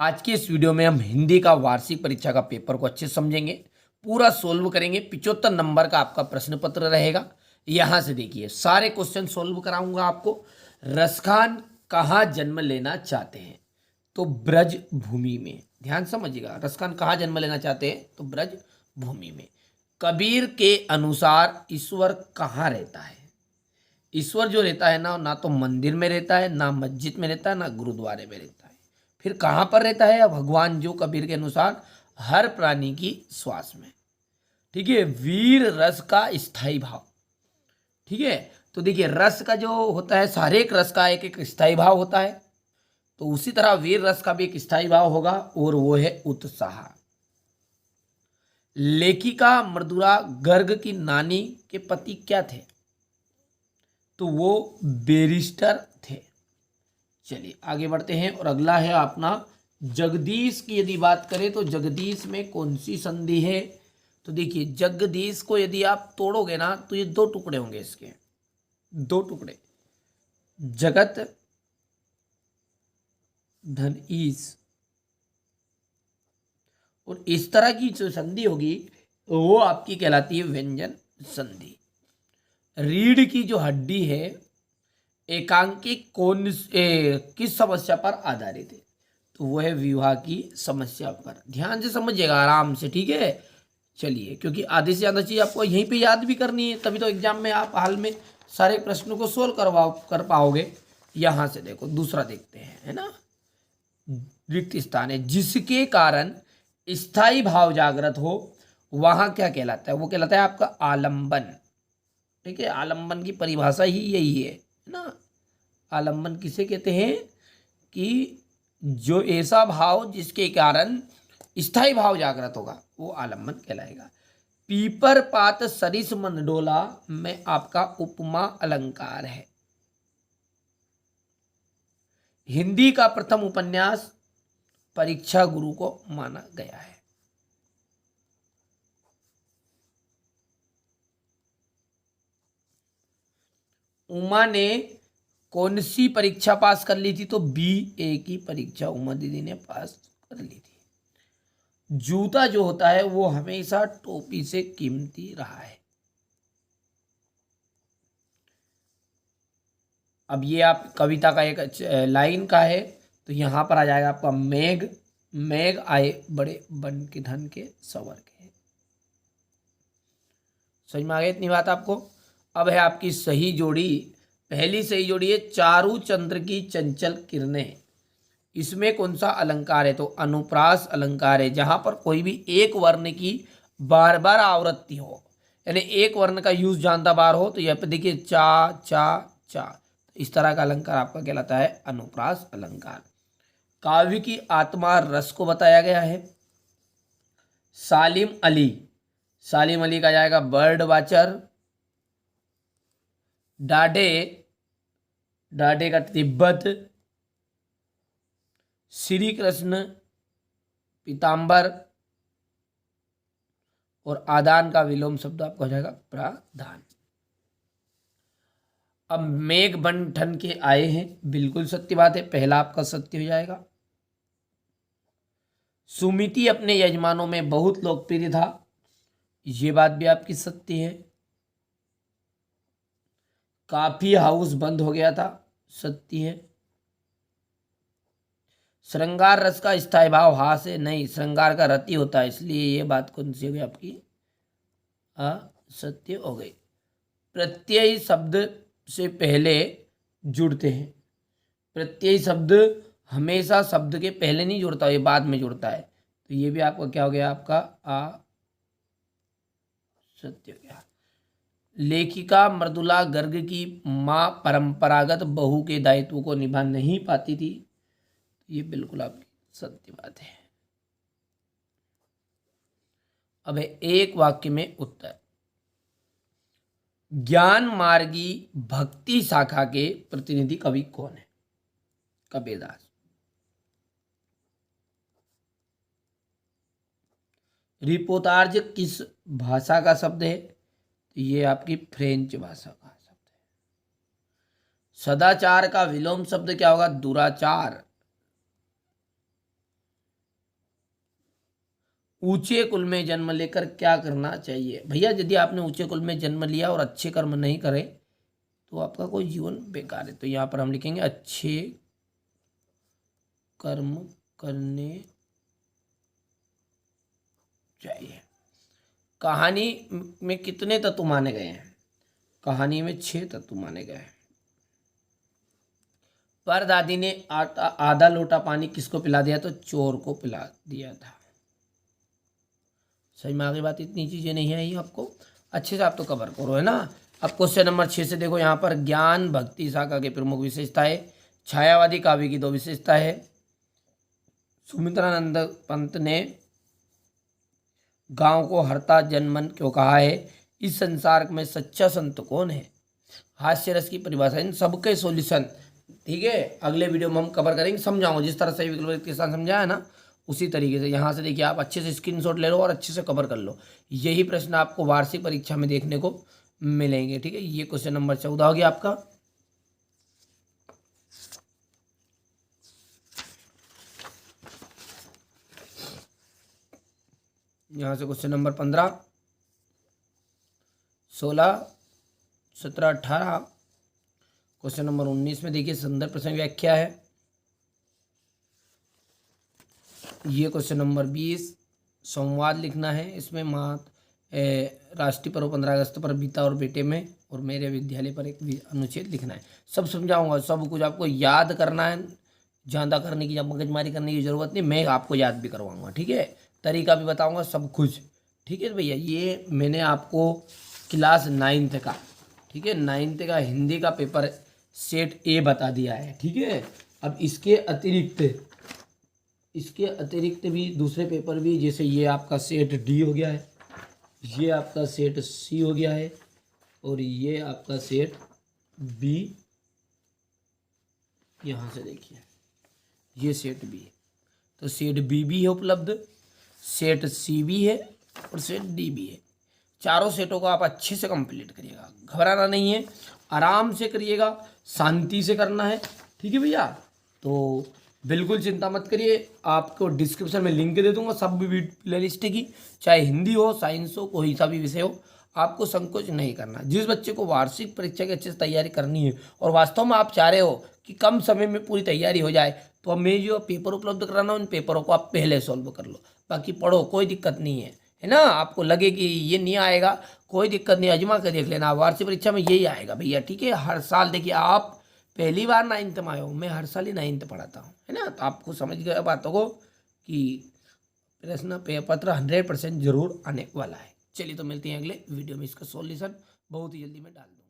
आज के इस वीडियो में हम हिंदी का वार्षिक परीक्षा का पेपर को अच्छे से समझेंगे, पूरा सोल्व करेंगे। 75 नंबर का आपका प्रश्न पत्र रहेगा। यहां से देखिए सारे क्वेश्चन सोल्व कराऊंगा आपको। रसखान कहाँ जन्म लेना चाहते हैं? तो ब्रज भूमि में। ध्यान समझिएगा, रसखान कहाँ जन्म लेना चाहते हैं? तो ब्रज भूमि में। कबीर के अनुसार ईश्वर कहाँ रहता है? ईश्वर जो रहता है ना, ना तो मंदिर में रहता है, ना मस्जिद में रहता है, ना गुरुद्वारे में रहता है। फिर कहाँ पर रहता है भगवान? जो कबीर के अनुसार हर प्राणी की श्वास में। ठीक है, वीर रस का स्थायी भाव। ठीक है, तो देखिए रस का जो होता है, हर एक रस का एक एक स्थायी भाव होता है। तो उसी तरह वीर रस का भी एक स्थायी भाव होगा, और वो है उत्साह। लेखिका मृदुला गर्ग की नानी के पति क्या थे? तो वो बैरिस्टर थे। चलिए आगे बढ़ते हैं, और अगला है अपना जगदीश की। यदि बात करें तो जगदीश में कौन सी संधि है? तो देखिए जगदीश को यदि आप तोड़ोगे ना, तो ये दो टुकड़े होंगे, इसके दो टुकड़े, जगत धन ईश। और इस तरह की जो संधि होगी वो आपकी कहलाती है व्यंजन संधि। रीढ़ की जो हड्डी है एकांकी किस समस्या पर आधारित है? तो वो है विवाह की समस्या पर। ध्यान से समझिएगा, आराम से, ठीक है। चलिए, क्योंकि आधे से ज़्यादा चीज़ आपको यहीं पे याद भी करनी है, तभी तो एग्जाम में आप हाल में सारे प्रश्नों को सोल्व कर पाओगे। यहाँ से देखो, दूसरा देखते हैं, है ना। रिक्त स्थान है जिसके कारण स्थायी भाव जागृत हो, वहाँ क्या कहलाता है? वो कहलाता है आपका आलंबन। ठीक है, आलंबन की परिभाषा ही यही है ना। आलंबन किसे कहते हैं? कि जो ऐसा भाव जिसके कारण स्थायी भाव जागृत होगा, वो आलंबन कहलाएगा। पीपर पात सरिस मंडोला में आपका उपमा अलंकार है। हिंदी का प्रथम उपन्यास परीक्षा गुरु को माना गया है। उमा ने कौन सी परीक्षा पास कर ली थी? तो BA की परीक्षा उमा दीदी ने पास कर ली थी। जूता जो होता है वो हमेशा टोपी से कीमती रहा है। अब ये आप कविता का एक लाइन का है, तो यहां पर आ जाएगा आपका मेघ। मेघ आए बड़े बन के धन के सवर के। समझ में आ गई इतनी बात आपको? अब है आपकी सही जोड़ी। पहली सही जोड़ी है चारू चंद्र की चंचल किरणें। इसमें कौन सा अलंकार है? तो अनुप्रास अलंकार है, जहां पर कोई भी एक वर्ण की बार बार आवृत्ति हो, यानी एक वर्ण का यूज जानता बार हो। तो यहाँ पे देखिए चा चा चा, इस तरह का अलंकार आपका कहलाता है अनुप्रास अलंकार। काव्य की आत्मा रस को बताया गया है। सालिम अली, सालिम अली का जाएगा बर्ड वाचर। डाढ़े, डाढ़े का तिब्बत। श्री कृष्ण पीताम्बर। और आदान का विलोम शब्द आपका हो जाएगा प्राधान। अब मेघ बन ठन के आए हैं, बिल्कुल सत्य बात है, पहला आपका सत्य हो जाएगा। सुमिति अपने यजमानों में बहुत लोकप्रिय था, ये बात भी आपकी सत्य है। काफी हाउस बंद हो गया था, सत्य है। श्रृंगार रस का स्थायी भाव हा से नहीं, श्रृंगार का रति होता है, इसलिए ये बात कौन सी हो गई आपकी? असत्य हो गई। प्रत्यय शब्द से पहले जुड़ते हैं। प्रत्यय शब्द हमेशा शब्द के पहले नहीं जुड़ता, ये बाद में जुड़ता है। तो ये भी आपका क्या हो गया? आपका असत्य हो गया। लेखिका मृदुला गर्ग की मां परंपरागत बहू के दायित्व को निभा नहीं पाती थी, ये बिल्कुल आपकी सत्य बात है। अब है एक वाक्य में उत्तर। ज्ञान मार्गी भक्ति शाखा के प्रतिनिधि कवि कौन है? कबीरदास। रिपोर्टार्ज किस भाषा का शब्द है? तो ये आपकी फ्रेंच भाषा का शब्द है। सदाचार का विलोम शब्द क्या होगा? दुराचार। ऊंचे कुल में जन्म लेकर क्या करना चाहिए? भैया यदि आपने ऊंचे कुल में जन्म लिया और अच्छे कर्म नहीं करे तो आपका कोई जीवन बेकार है। तो यहाँ पर हम लिखेंगे अच्छे कर्म करने चाहिए। कहानी में कितने तत्व माने गए हैं? कहानी में 6 तत्व माने गए हैं। पर दादी ने आधा लोटा पानी किसको पिला दिया? तो चोर को पिला दिया था। सही में आगे बात, इतनी चीजें नहीं आई आपको, अच्छे से आप तो कवर करो, है ना। अब क्वेश्चन नंबर 6 से देखो, यहाँ पर ज्ञान भक्ति शाखा की प्रमुख विशेषता है। छायावादी काव्य की 2 विशेषता है। सुमित्रानंद पंत ने गांव को हरता जनमन क्यों कहा है? इस संसार में सच्चा संत कौन है? हास्य रस की परिभाषा, इन सबके सॉल्यूशन, ठीक है, अगले वीडियो में हम कवर करेंगे, समझाऊंगा जिस तरह से विकल्प के साथ समझाया है ना, उसी तरीके से। यहाँ से देखिए आप अच्छे से स्क्रीनशॉट ले लो और अच्छे से कवर कर लो। यही प्रश्न आपको वार्षिक परीक्षा में देखने को मिलेंगे, ठीक है। ये क्वेश्चन नंबर 14 हो गया आपका। यहाँ से क्वेश्चन नंबर 15, 16, 17, 18, क्वेश्चन नंबर 19 में देखिए संदर्भ प्रसंग व्याख्या है। ये क्वेश्चन नंबर 20 संवाद लिखना है। इसमें राष्ट्रीय पर्व 15 अगस्त पर बीता और बेटे में और मेरे विद्यालय पर एक अनुच्छेद लिखना है। सब समझाऊंगा, सब कुछ आपको याद करना है, ज़्यादा करने की या मगजमारी करने की ज़रूरत नहीं, मैं आपको याद भी करवाऊंगा, ठीक है। तरीका भी बताऊंगा, सब कुछ, ठीक है भैया। ये मैंने आपको क्लास 9th का, ठीक है, 9th का हिंदी का पेपर सेट ए बता दिया है, ठीक है। अब इसके अतिरिक्त भी दूसरे पेपर भी, जैसे ये आपका सेट डी हो गया है, ये आपका सेट सी हो गया है, और ये आपका सेट बी, यहाँ से देखिए ये सेट बी, तो सेट बी भी है उपलब्ध, सेट सी भी है और सेट डी भी है। चारों सेटों को आप अच्छे से कंप्लीट करिएगा, घबराना नहीं है, आराम से करिएगा, शांति से करना है, ठीक है भैया। तो बिल्कुल चिंता मत करिए, आपको डिस्क्रिप्शन में लिंक दे दूंगा सब प्ले लिस्ट की, चाहे हिंदी हो, साइंस हो, कोई सा भी विषय हो, आपको संकोच नहीं करना। जिस बच्चे को वार्षिक परीक्षा की अच्छे से तैयारी करनी है और वास्तव में आप चाह रहे हो कि कम समय में पूरी तैयारी हो जाए, तो अब मैं जो पेपर उपलब्ध कराना उन पेपरों को आप पहले सॉल्व कर लो, बाकी पढ़ो, कोई दिक्कत नहीं है ना। आपको लगे कि ये नहीं आएगा, कोई दिक्कत नहीं, आजमा कर देख लेना, वार्षिक परीक्षा में यही आएगा भैया, ठीक है। हर साल देखिए, आप पहली बार 9th में आए हो, मैं हर साल ही 9th पढ़ाता हूँ, है ना। तो आपको समझ गया बातों को कि प्रश्न पत्र 100% जरूर आने वाला है। चलिए तो मिलते हैं अगले वीडियो में, इसका सॉल्यूशन बहुत ही जल्दी मैं डाल दूँ।